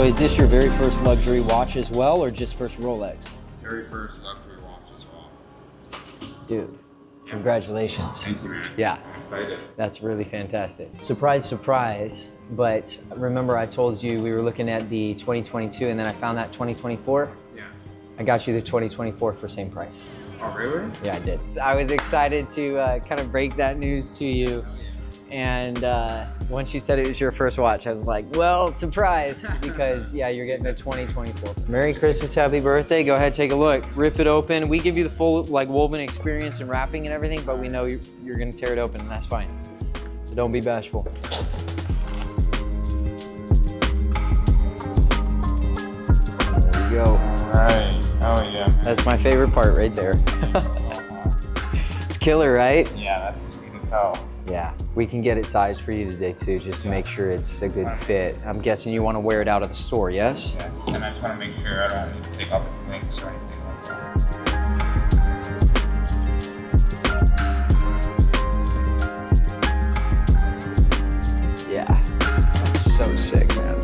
is this your very first luxury watch as well, or just first Rolex? Very first luxury watch as well. Dude, congratulations. Thank you, man. Yeah. I'm excited. That's really fantastic. Surprise, surprise. But remember I told you we were looking at the 2022 and then I found that 2024? Yeah. I got you the 2024 for same price. Oh, really? Yeah, I did. So I was excited to kind of break that news to you. And once you said it was your first watch, I was like, well, surprise, because yeah, you're getting a 2024. Merry Christmas, happy birthday. Go ahead, take a look. Rip it open. We give you the full like woven experience and wrapping and everything, but we know you're gonna tear it open and that's fine. So don't be bashful. There you go. All right. Oh, yeah. That's my favorite part right there. It's killer, right? Yeah, that's sweet as hell. Yeah, we can get it sized for you today too, just to make sure it's a good fit. I'm guessing you want to wear it out of the store, yes? Yes, and I just want to make sure I don't need to take off the links or anything like that. Yeah, that's so sick, man.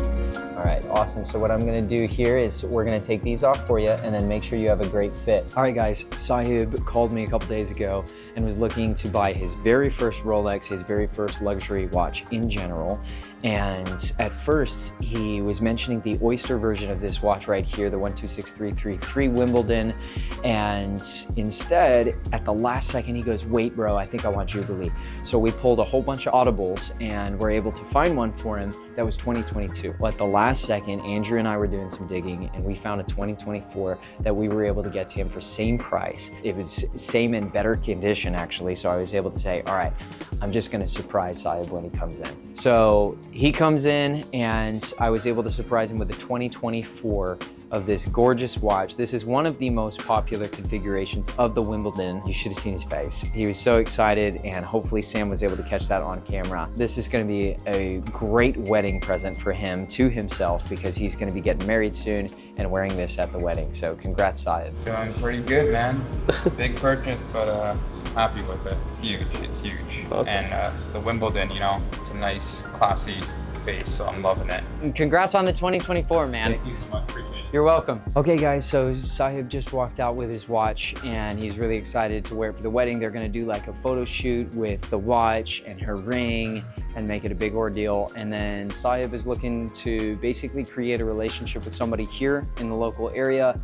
All right, awesome. So what I'm gonna do here is we're gonna take these off for you and then make sure you have a great fit. All right, guys, Sahib called me a couple days ago and was looking to buy his very first Rolex, his very first luxury watch in general. And at first, he was mentioning the Oyster version of this watch right here, the 126333 Wimbledon. And instead, at the last second, he goes, wait, bro, I think I want Jubilee. So we pulled a whole bunch of audibles and were able to find one for him that was 2022. Well, at the last second, Andrew and I were doing some digging and we found a 2024 that we were able to get to him for same price. It was same and better condition actually. So I was able to say, all right, I'm just gonna surprise Sahib when he comes in. So he comes in and I was able to surprise him with a 2024 of this gorgeous watch. This is one of the most popular configurations of the Wimbledon. You should have seen his face. He was so excited and hopefully Sam was able to catch that on camera. This is gonna be a great wedding present for him to himself because he's gonna be getting married soon and wearing this at the wedding. So congrats, Sahib. Feeling pretty good, man. It's a big purchase, but happy with it. It's huge, it's huge. Okay. And the Wimbledon, you know, it's a nice, classy face, so I'm loving it. And congrats on the 2024, man. Thank you so much, appreciate it. You're welcome. Okay guys, so Sahib just walked out with his watch and he's really excited to wear it for the wedding. They're gonna do like a photo shoot with the watch and her ring and make it a big ordeal. And then Sahib is looking to basically create a relationship with somebody here in the local area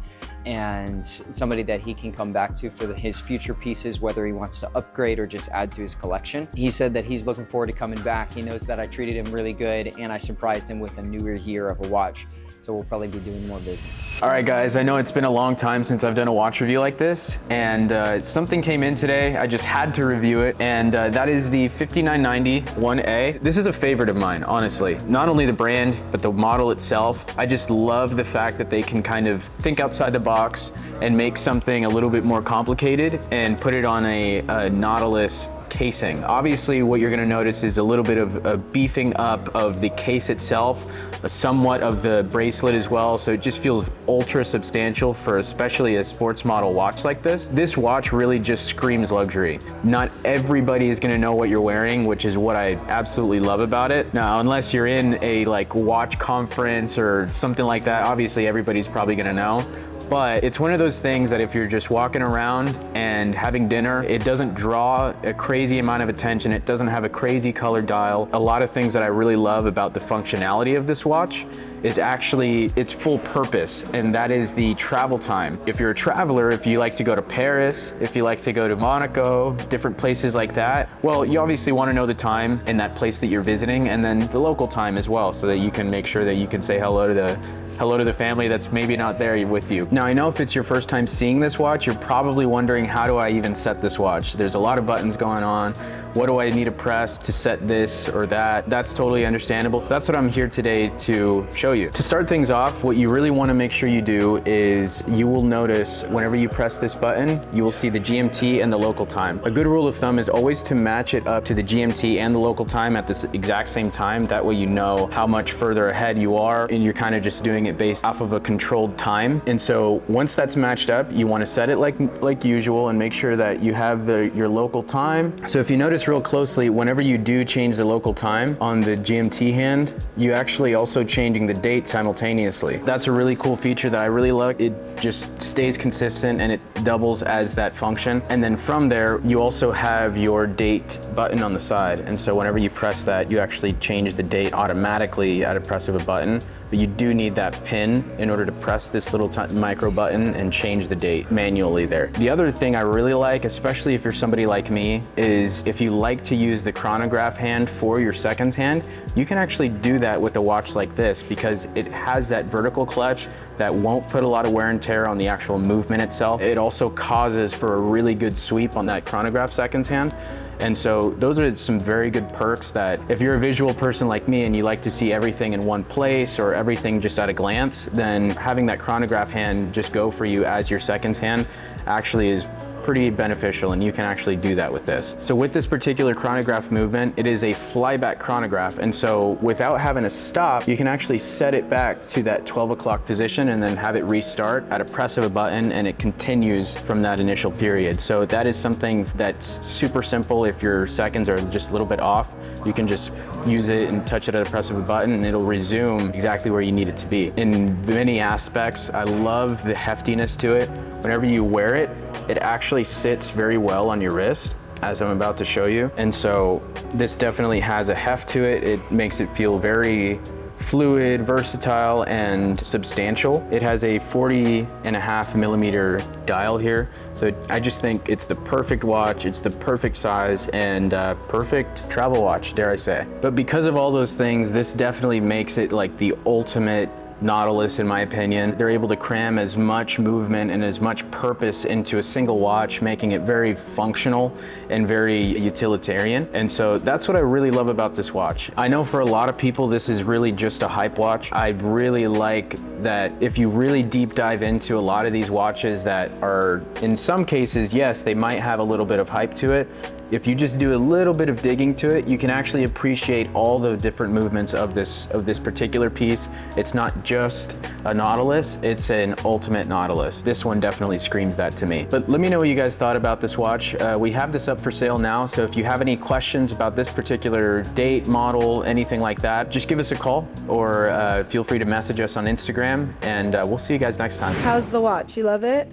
and somebody that he can come back to for his future pieces, whether he wants to upgrade or just add to his collection. He said that he's looking forward to coming back. He knows that I treated him really good and I surprised him with a newer year of a watch. So we'll probably be doing more business. All right, guys, I know it's been a long time since I've done a watch review like this, and something came in today. I just had to review it, and that is the 5990 1A. This is a favorite of mine, honestly. Not only the brand, but the model itself. I just love the fact that they can kind of think outside the box and make something a little bit more complicated and put it on a Nautilus casing. Obviously, what you're gonna notice is a little bit of a beefing up of the case itself, somewhat of the bracelet as well, so it just feels ultra substantial for especially a sports model watch like this. This watch really just screams luxury. Not everybody is gonna know what you're wearing, which is what I absolutely love about it. Now, unless you're in a like watch conference or something like that, obviously everybody's probably gonna know. But it's one of those things that if you're just walking around and having dinner, it doesn't draw a crazy amount of attention. It doesn't have a crazy color dial. A lot of things that I really love about the functionality of this watch is actually its full purpose, and that is the travel time. If you're a traveler, if you like to go to Paris, if you like to go to Monaco, different places like that, well, you obviously want to know the time in that place that you're visiting, and then the local time as well, so that you can make sure that you can say hello to the family that's maybe not there with you. Now, I know if it's your first time seeing this watch, you're probably wondering, how do I even set this watch? There's a lot of buttons going on. What do I need to press to set this or that? That's totally understandable. So that's what I'm here today to show you. To start things off, what you really want to make sure you do is you will notice whenever you press this button, you will see the GMT and the local time. A good rule of thumb is always to match it up to the GMT and the local time at this exact same time. That way you know how much further ahead you are, and you're kind of just doing it based off of a controlled time. And so once that's matched up, you want to set it like usual and make sure that you have your local time. So if you notice notice real closely, whenever you do change the local time on the GMT hand, you actually also changing the date simultaneously. That's a really cool feature that I really like. It just stays consistent and it doubles as that function. And then from there, you also have your date button on the side. And so whenever you press that, you actually change the date automatically at a press of a button. But you do need that pin in order to press this little micro button and change the date manually there. The other thing I really like, especially if you're somebody like me, is if you like to use the chronograph hand for your seconds hand, you can actually do that with a watch like this because it has that vertical clutch that won't put a lot of wear and tear on the actual movement itself. It also causes for a really good sweep on that chronograph seconds hand. And so those are some very good perks that if you're a visual person like me and you like to see everything in one place or everything just at a glance, then having that chronograph hand just go for you as your seconds hand actually is pretty beneficial, and you can actually do that with this. So with this particular chronograph movement, it is a flyback chronograph, and so without having to stop, you can actually set it back to that 12 o'clock position and then have it restart at a press of a button, and it continues from that initial period. So that is something that's super simple. If your seconds are just a little bit off, you can just use it and touch it at a press of a button and it'll resume exactly where you need it to be. In many aspects, I love the heftiness to it. Whenever you wear it, it actually sits very well on your wrist, as I'm about to show you. And so this definitely has a heft to it. It makes it feel very fluid, versatile, and substantial. It has a 40.5 millimeter dial here. So I just think it's the perfect watch, it's the perfect size, and perfect travel watch, dare I say. But because of all those things, this definitely makes it like the ultimate Nautilus, in my opinion. They're able to cram as much movement and as much purpose into a single watch, making it very functional and very utilitarian. And so that's what I really love about this watch. I know for a lot of people, this is really just a hype watch. I really like that if you really deep dive into a lot of these watches that are, in some cases, yes, they might have a little bit of hype to it. If you just do a little bit of digging to it, you can actually appreciate all the different movements of this particular piece. It's not just a Nautilus, it's an ultimate Nautilus. This one definitely screams that to me. But let me know what you guys thought about this watch. We have this up for sale now, so if you have any questions about this particular date, model, anything like that, just give us a call or feel free to message us on Instagram, and we'll see you guys next time. How's the watch? You love it?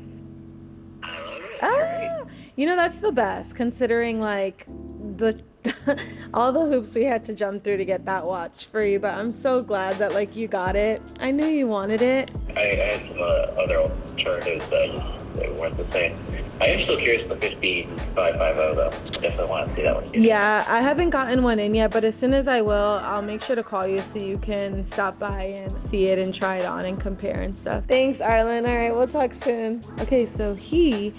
I love it. Ah! You know, that's the best, considering like the all the hoops we had to jump through to get that watch for you, but I'm so glad that like you got it. I knew you wanted it. I had some other alternatives that weren't the same. I am still curious about the 15550 though. I definitely want to see that one. Yeah, I haven't gotten one in yet, but as soon as I will, I'll make sure to call you so you can stop by and see it and try it on and compare and stuff. Thanks, Arlen. All right, we'll talk soon. Okay, so he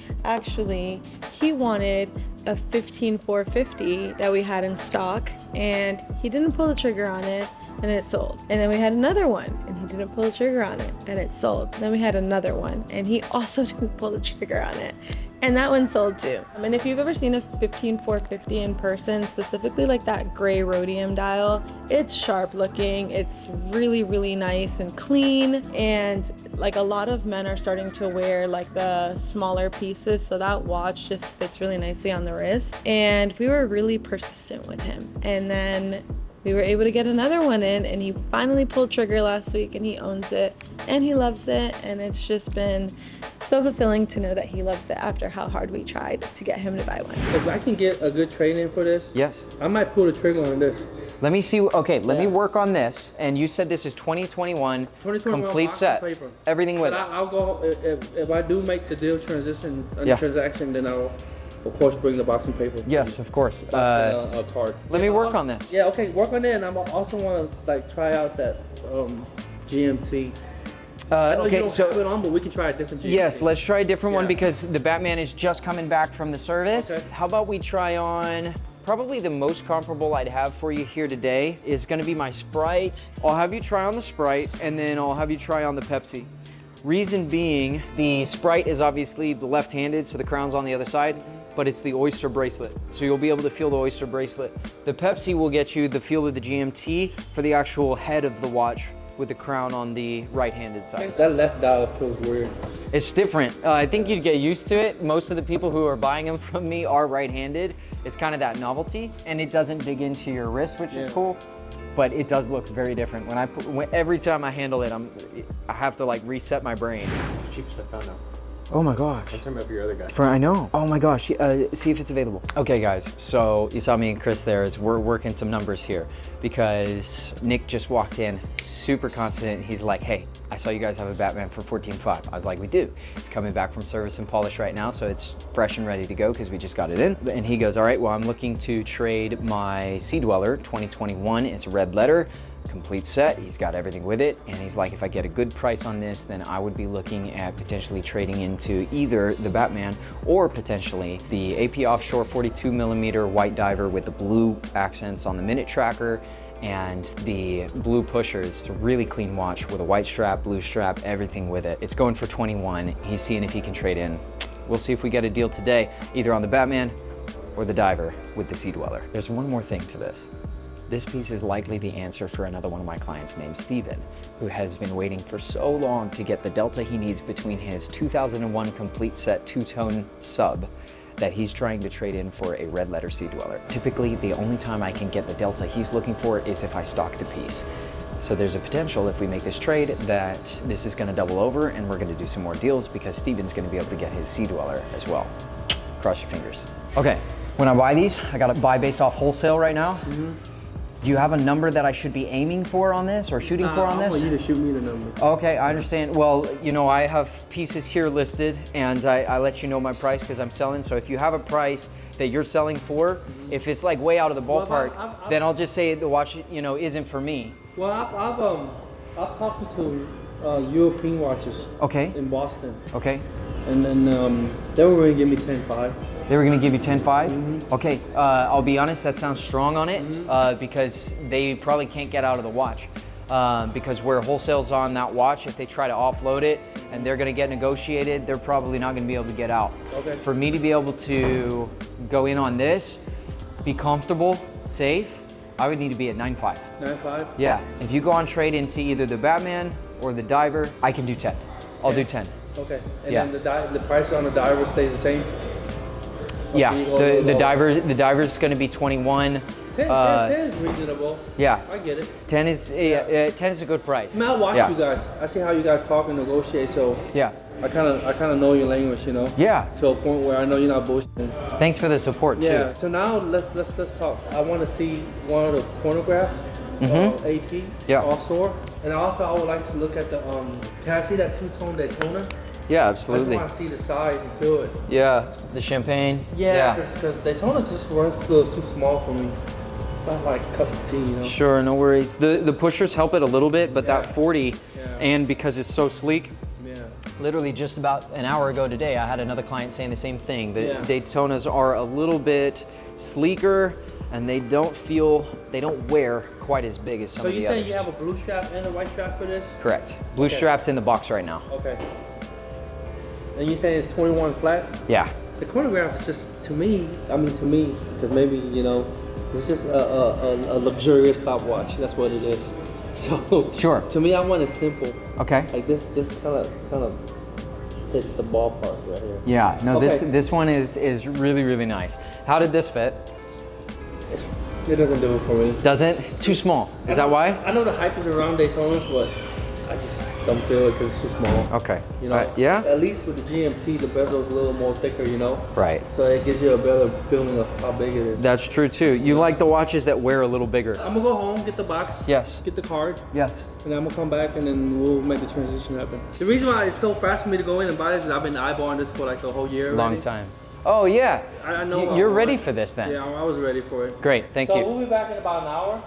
wanted a 15450 that we had in stock, and he didn't pull the trigger on it, and it sold. And then we had another one, and he didn't pull the trigger on it, and it sold. Then we had another one, and he also didn't pull the trigger on it, and that one sold too. I mean, if you've ever seen a 15450 in person, specifically like that gray rhodium dial, it's sharp looking, it's really, really nice and clean, and like a lot of men are starting to wear like the smaller pieces, so that watch just fits really nicely on the wrist. And we were really persistent with him, and then we were able to get another one in, and he finally pulled trigger last week, and he owns it and he loves it, and it's just been so fulfilling to know that he loves it after how hard we tried to get him to buy one. If I can get a good trade-in for this, Yes. I might pull the trigger on this. Let me see. Okay, let me work on this. And you said this is 2021, 2021 complete box set, and paper. everything with But it. I'll go, if I do make the deal transition, Yeah. transaction, then I'll, of course, bring the box and paper. Yes, of course. A card. Let me work on this. Yeah, okay, work on that, and I also want to like try out that GMT. I know you Okay, don't so have it on, but we can try a different GMT. yes, let's try a different one Yeah. because the Batman is just coming back from the service. Okay. How about we try on, probably the most comparable I'd have for you here today is gonna be my Sprite. I'll have you try on the Sprite, and then I'll have you try on the Pepsi. Reason being, the Sprite is obviously the left-handed, so the crown's on the other side, but it's the Oyster bracelet. So you'll be able to feel the Oyster bracelet. The Pepsi will get you the feel of the GMT for the actual head of the watch, with the crown on the right-handed side. That left dial feels weird. It's different. I think you'd get used to it. Most of the people who are buying them from me are right-handed. It's kind of that novelty, and it doesn't dig into your wrist, which is cool. But it does look very different. Every time I handle it, I have to like reset my brain. It's the cheapest I found now. Oh my gosh. Don't tell me about your other guy. I know. Oh my gosh. See if it's available. Okay, guys. So you saw me and Chris there. We're working some numbers here because Nick just walked in, super confident. He's like, "Hey, I saw you guys have a Batman for $14,500." I was like, "We do. It's coming back from service and polish right now, so it's fresh and ready to go because we just got it in." And he goes, "All right. Well, I'm looking to trade my Sea Dweller 2021. It's red letter." Complete set, he's got everything with it, and he's like, if I get a good price on this, then I would be looking at potentially trading into either the Batman or potentially the AP Offshore 42mm white diver with the blue accents on the minute tracker and the blue pushers. It's a really clean watch with a white strap, blue strap, everything with it. It's going for 21. He's seeing if he can trade in. We'll see if we get a deal today, either on the Batman or the diver with the Sea Dweller. There's one more thing to this. This piece is likely the answer for another one of my clients named Steven, who has been waiting for so long to get the delta he needs between his 2001 complete set two-tone sub that he's trying to trade in for a red letter Sea Dweller. Typically, the only time I can get the delta he's looking for is if I stock the piece. So there's a potential if we make this trade that this is gonna double over and we're gonna do some more deals because Steven's gonna be able to get his Sea Dweller as well. Cross your fingers. Okay, when I buy these, I gotta buy based off wholesale right now. Do you have a number that I should be aiming for on this or shooting for on this? I want you to shoot me the number. Okay, I understand. Well, you know, I have pieces here listed and I let you know my price because I'm selling. So if you have a price that you're selling for, if it's like way out of the ballpark, then I'll just say the watch, you know, isn't for me. Well, I've talked to European watches. Okay. In Boston. Okay. And then they were going to give me 10.5. They were gonna give you 10.5? Okay, I'll be honest, that sounds strong on it because they probably can't get out of the watch. Because where wholesale's on that watch, if they try to offload it and they're gonna get negotiated, they're probably not gonna be able to get out. Okay. For me to be able to go in on this, be comfortable, safe, I would need to be at 9.5. 9.5? Yeah, if you go on trade into either the Batman or the diver, I can do 10. I'll do 10. Okay, and Yeah. then the price on the diver stays the same? Yeah, Okay, the diver's going to be 21. 10 is reasonable. Yeah, I get it. 10 is 10 is a good price. I mean, I watch Yeah. you guys. I see how you guys talk and negotiate, so Yeah, I kind of know your language, you know. yeah. To a point where I know you're not bullshitting. Thanks for the support Yeah. too. So now let's talk. I want to see one of the chronograph, AP, Yeah. offshore, and also I would like to look at the Can I see that two-tone Daytona? Yeah, I just absolutely. want to see the size and feel it. Yeah, the champagne. Yeah, because Daytona just runs a little too small for me. It's not like a cup of tea, you know. Sure, no worries. The pushers help it a little bit, but that 40, Yeah. and because it's so sleek, Yeah. literally just about an hour ago today, I had another client saying the same thing. The Yeah. Daytonas are a little bit sleeker, and they don't wear quite as big as some So of the you others. say you have a blue strap and a white strap for this? Correct. Blue Okay. strap's in the box right now. Okay. And you saying it's 21 flat? Yeah. The chronograph is just, to me, so maybe, you know, it's just a luxurious stopwatch. That's what it is. So, Sure. to me, I want it simple. Okay. Like this kind of hit the ballpark right here. Yeah. No, Okay. this one is really, really nice. How did this fit? It doesn't do it for me. Doesn't? Too small. Is that why? I know the hype is around Daytonas, but I just don't feel it because it's too small. Okay. You know, yeah? At least with the GMT, the bezel's a little more thicker, you know? Right. So it gives you a better feeling of how big it is. That's true too. You like the watches that wear a little bigger. I'm gonna go home, get the box, Yes. get the card, Yes. and I'm gonna come back and then we'll make the transition happen. The reason why it's so fast for me to go in and buy this is I've been eyeballing this for like the whole year already. Long time. Oh yeah. I know. You're ready for this then. Yeah, I was ready for it. Great. Thank So you. we'll be back in about an hour.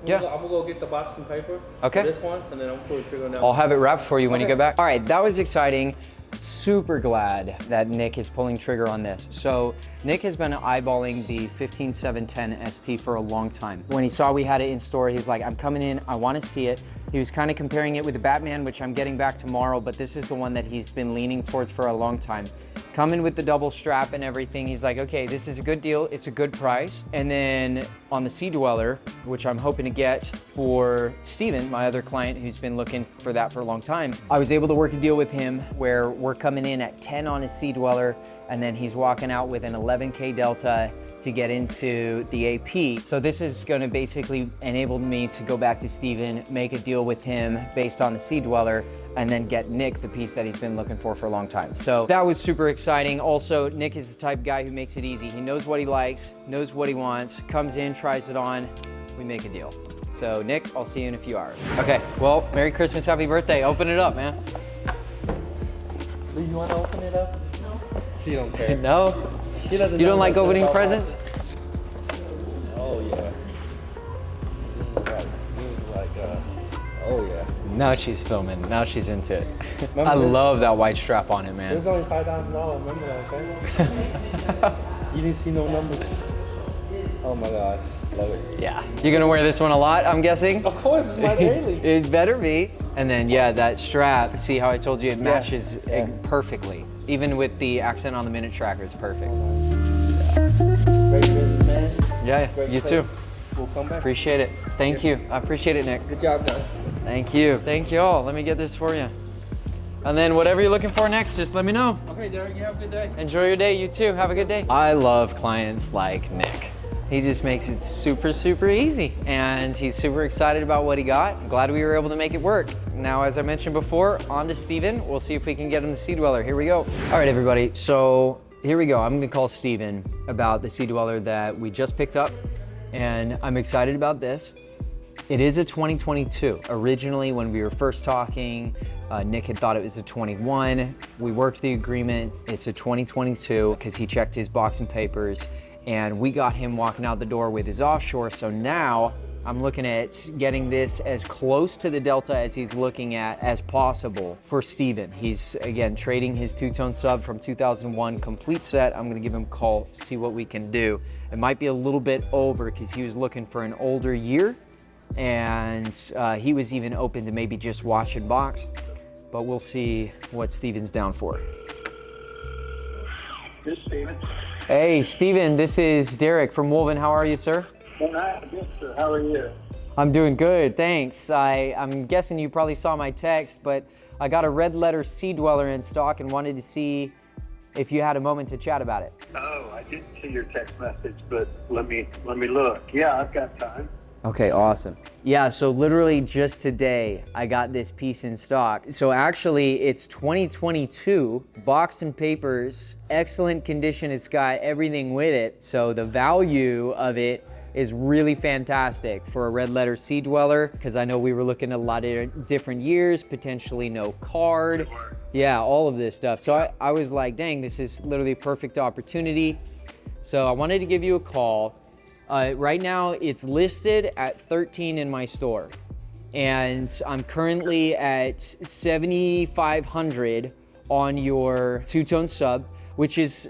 Yeah. I'm gonna go get the box and paper. Okay. For this one, and then I'm pulling the trigger now. I'll have it wrapped for you when you Okay. get back. All right, that was exciting. Super glad that Nick is pulling trigger on this. So Nick has been eyeballing the 15710 ST for a long time. When he saw we had it in store, he's like, I'm coming in, I want to see it. He was kind of comparing it with the Batman, which I'm getting back tomorrow, but this is the one that he's been leaning towards for a long time. coming with the double strap and everything. He's like, okay, this is a good deal. It's a good price. And then on the Sea Dweller, which I'm hoping to get for Steven, my other client who's been looking for that for a long time, I was able to work a deal with him where we're coming in at 10 on his Sea Dweller, and then he's walking out with an 11K Delta to get into the AP. So this is gonna basically enable me to go back to Steven, make a deal with him based on the Sea Dweller, and then get Nick the piece that he's been looking for a long time. So that was super exciting. Also, Nick is the type of guy who makes it easy. He knows what he likes, knows what he wants, comes in, tries it on, we make a deal. So Nick, I'll see you in a few hours. Okay, well, Merry Christmas, Happy Birthday. Open it up, man. Lee, you want to open it up? No. She don't care. No? She doesn't. You don't like nothing opening about presents? Oh yeah. This is like, oh yeah. Now she's filming. Now she's into it. Remember I that? love that white strap on it, It man. was only $5,000. Remember that, okay? You didn't see no numbers. Oh my gosh, love it. Yeah. You're gonna wear this one a lot, I'm guessing? Of course, it's my daily. It better be. And then, yeah, that strap, see how I told you it matches Yeah. perfectly. Even with the accent on the minute tracker, it's perfect. Great business, man. Yeah, Great you place. too. We'll come back. Appreciate it. Thank you. I appreciate it, Nick. Good job, guys. Thank you. Thank you all. Let me get this for you. And then whatever you're looking for next, just let me know. Okay, Derek, you have a good day. Enjoy your day. You too. Have a good day. I love clients like Nick. He just makes it super, super easy. And he's super excited about what he got. I'm glad we were able to make it work. Now, as I mentioned before, on to Steven. We'll see if we can get him the Sea Dweller. Here we go. All right, everybody. So here we go. I'm gonna call Steven about the Sea Dweller that we just picked up. And I'm excited about this. It is a 2022. Originally, when we were first talking, Nick had thought it was a 21. We worked the agreement. It's a 2022 because he checked his box and papers, and we got him walking out the door with his offshore. So now I'm looking at getting this as close to the Delta as he's looking at as possible for Steven. He's, again, trading his two-tone sub from 2001 complete set. I'm gonna give him a call, see what we can do. It might be a little bit over because he was looking for an older year, and he was even open to maybe just watch and box, but we'll see what Steven's down for. This is Steven. Hey, Steven, this is Derek from Wolven. How are you, sir? Well, good, sir. How are you? I'm doing good, thanks. I'm guessing you probably saw my text, but I got a red letter Sea Dweller in stock and wanted to see if you had a moment to chat about it. Oh, I didn't see your text message, but let me look. Yeah, I've got time. Okay, awesome. Yeah, so literally just today, I got this piece in stock. So actually, it's 2022, box and papers, excellent condition. It's got everything with it. So the value of it is really fantastic for a red letter Sea Dweller, because I know we were looking at a lot of different years, potentially no card. Yeah, all of this stuff. So I was like, dang, this is literally a perfect opportunity. So I wanted to give you a call. Right now, it's listed at 13 in my store, and I'm currently at 7,500 on your two-tone sub, which is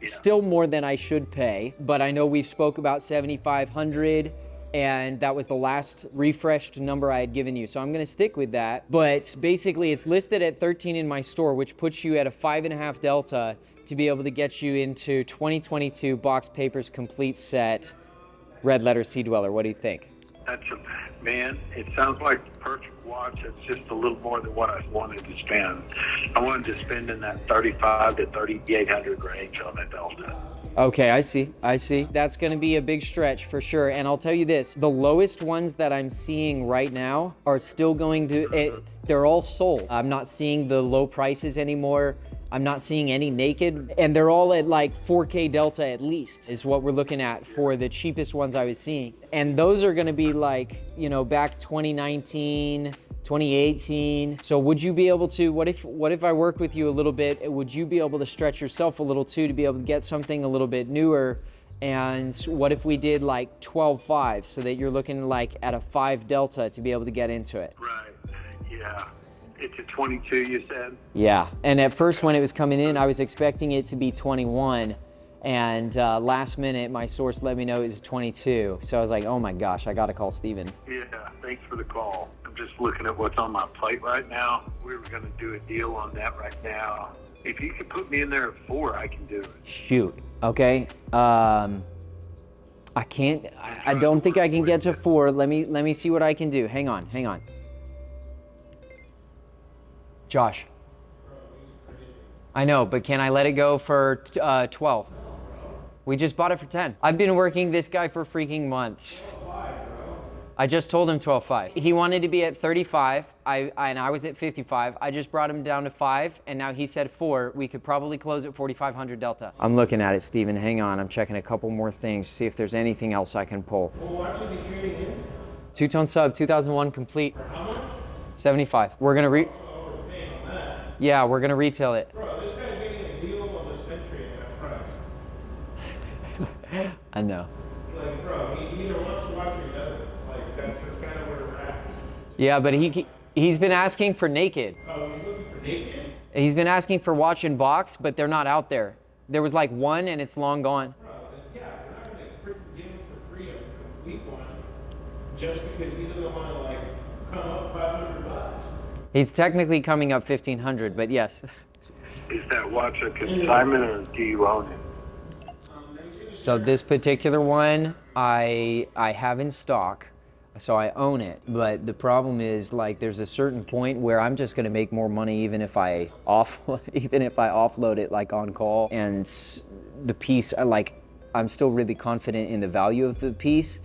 still more than I should pay, but I know we've spoke about 7,500, and that was the last refreshed number I had given you, so I'm gonna stick with that. But basically, it's listed at 13 in my store, which puts you at a 5.5 Delta to be able to get you into 2022 box papers complete set red letter Sea Dweller. What do you think? Man, it sounds like the perfect watch. It's just a little more than what I wanted to spend. I wanted to spend in that 35 to 3,800 range on that Delta. Okay, I see. That's gonna be a big stretch for sure. And I'll tell you this, the lowest ones that I'm seeing right now are still going to, they're all sold. I'm not seeing the low prices anymore. I'm not seeing any naked, and they're all at like 4K Delta at least, is what we're looking at for the cheapest ones I was seeing. And those are gonna be like, you know, back 2019, 2018. So would you be able to, what if I work with you a little bit, would you be able to stretch yourself a little too to be able to get something a little bit newer? And what if we did like 12.5 so that you're looking like at a 5 Delta to be able to get into it? Right, yeah. It's a 22, you said? Yeah, and at first when it was coming in, I was expecting it to be 21, and last minute, my source let me know it was 22. So I was like, oh my gosh, I gotta call Steven. Yeah, thanks for the call. I'm just looking at what's on my plate right now. We were gonna do a deal on that right now. If you could put me in there at 4, I can do it. Shoot. Okay. I can't. I don't think I can get to 4. Let me see what I can do. Hang on. Josh. I know, but can I let it go for 12? We just bought it for 10. I've been working this guy for freaking months. I just told him 12.5. He wanted to be at 35, and I was at 55. I just brought him down to 5, and now he said 4. We could probably close at 4,500 Delta. I'm looking at it, Steven. Hang on. I'm checking a couple more things, see if there's anything else I can pull. Well, why should he trading in? Two-tone sub, 2001 complete. For how much? 75. We're gonna So overpaying on that. Yeah, we're gonna retail it. Bro, this guy's getting a deal of the century at that price. I know. Like, bro, he either wants to watch or he doesn't. Like, that's kind of where we're at. Yeah, but he's been asking for naked. Oh, he's looking for naked? He's been asking for watch and box, but they're not out there. There was like one, and it's long gone. Bro, then yeah, you're not going to give him for free a complete one just because he doesn't want to, like, come up $500. He's technically coming up 1,500, but yes. Is that watch a consignment or do you own it? So this particular one, I have in stock, so I own it. But the problem is, like, there's a certain point where I'm just going to make more money even if I offload it, like, on call. And the piece, I'm still really confident in the value of the piece,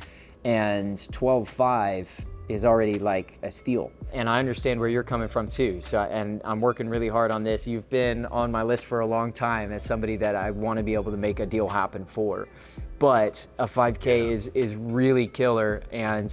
and 12.5 is already like a steal. And I understand where you're coming from too. So, and I'm working really hard on this. You've been on my list for a long time as somebody that I want to be able to make a deal happen for. But a 5K is really killer. And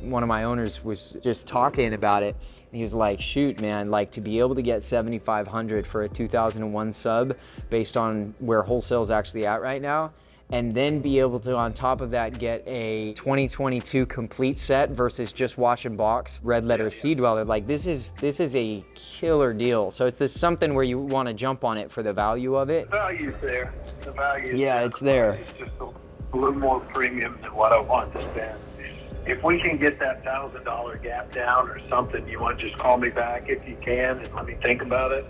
one of my owners was just talking about it. And he was like, shoot, man, like to be able to get 7,500 for a 2001 sub based on where wholesale's actually at right now, and then be able to, on top of that, get a 2022 complete set versus just watch and box, red letter Sea Dweller. Like this is a killer deal. So it's just something where you want to jump on it for the value of it. The value's there. The value is Yeah, it's there. It's just a little more premium than what I want to spend. If we can get that $1,000 gap down or something, you want to just call me back if you can and let me think about it?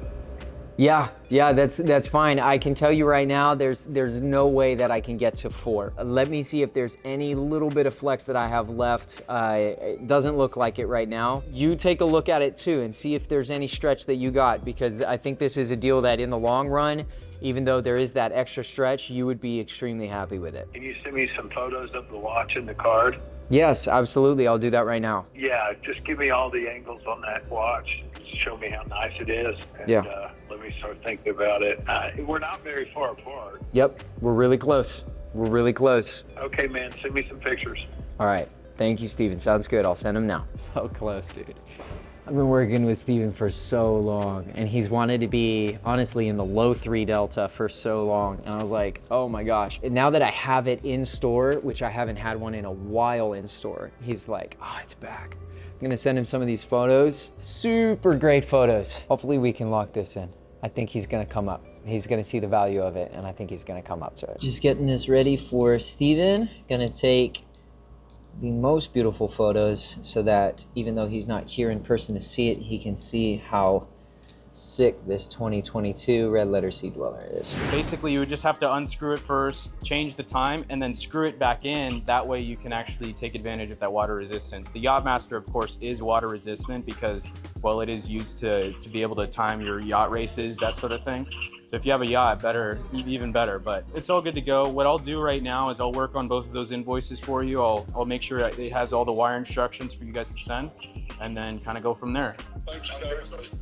Yeah, that's fine. I can tell you right now, there's no way that I can get to 4. Let me see if there's any little bit of flex that I have left. It doesn't look like it right now. You take a look at it too and see if there's any stretch that you got, because I think this is a deal that in the long run, even though there is that extra stretch, you would be extremely happy with it. Can you send me some photos of the watch and the card? Yes, absolutely. I'll do that right now. Yeah, just give me all the angles on that watch. Show me how nice it is. And, Yeah. let me start thinking about it. We're not very far apart. Yep, we're really close. We're really close. Okay, man, send me some pictures. All right. Thank you, Steven. Sounds good. I'll send them now. So close, dude. I've been working with Steven for so long, and he's wanted to be, honestly, in the low 3 Delta for so long. And I was like, oh my gosh. And now that I have it in store, which I haven't had one in a while in store, he's like, oh, it's back. I'm gonna send him some of these photos. Super great photos. Hopefully we can lock this in. I think he's gonna come up. He's gonna see the value of it, and I think he's gonna come up to it. Just getting this ready for Steven. Gonna take the most beautiful photos so that even though he's not here in person to see it, he can see how sick this 2022 red letter Sea Dweller is. Basically, you would just have to unscrew it first, change the time, and then screw it back in. That way you can actually take advantage of that water resistance. The Yachtmaster, of course, is water resistant because, well, it is used to be able to time your yacht races, that sort of thing. So if you have a yacht, even better, but it's all good to go. What I'll do right now is I'll work on both of those invoices for you. I'll make sure that it has all the wire instructions for you guys to send, and then kind of go from there.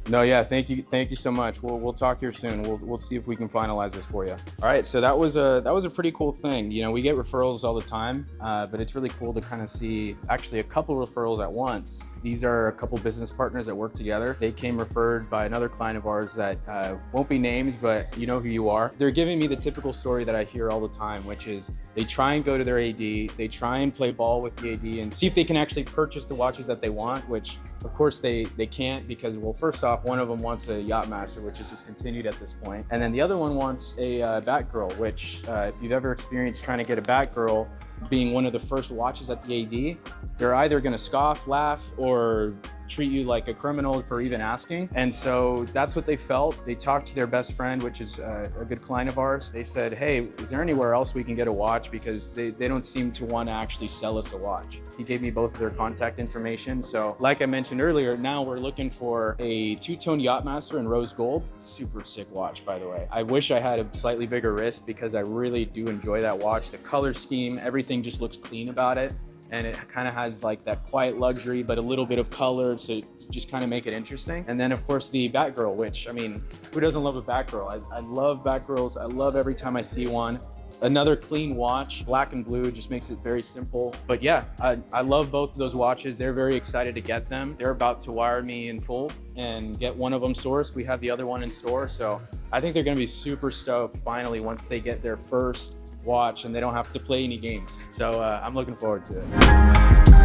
No, yeah, thank you so much. We'll talk here soon. We'll see if we can finalize this for you. All right, so that was a pretty cool thing. You know, we get referrals all the time, but it's really cool to kind of see actually a couple referrals at once. These are a couple business partners that work together. They came referred by another client of ours that won't be named, but you know who you are. They're giving me the typical story that I hear all the time, which is they try and go to their AD, they try and play ball with the AD and see if they can actually purchase the watches that they want, which of course they can't because, well, first off, one of them wants a Yachtmaster, which is discontinued at this point. And then the other one wants a Batgirl, which if you've ever experienced trying to get a Batgirl being one of the first watches at the AD, they're either gonna scoff, laugh, or treat you like a criminal for even asking. And so that's what they felt. They talked to their best friend, which is a good client of ours. They said, hey, is there anywhere else we can get a watch? Because they don't seem to want to actually sell us a watch. He gave me both of their contact information. So like I mentioned earlier, now we're looking for a two-tone Yachtmaster in rose gold. Super sick watch, by the way. I wish I had a slightly bigger wrist because I really do enjoy that watch. The color scheme, everything just looks clean about it. And it kind of has like that quiet luxury, but a little bit of color to just kind of make it interesting. And then of course the Batgirl, which, I mean, who doesn't love a Batgirl? I love Batgirls. I love every time I see one. Another clean watch, black and blue, just makes it very simple. But yeah, I love both of those watches. They're very excited to get them. They're about to wire me in full and get one of them sourced. We have the other one in store. So I think they're gonna be super stoked finally once they get their first watch and they don't have to play any games. So I'm looking forward to it.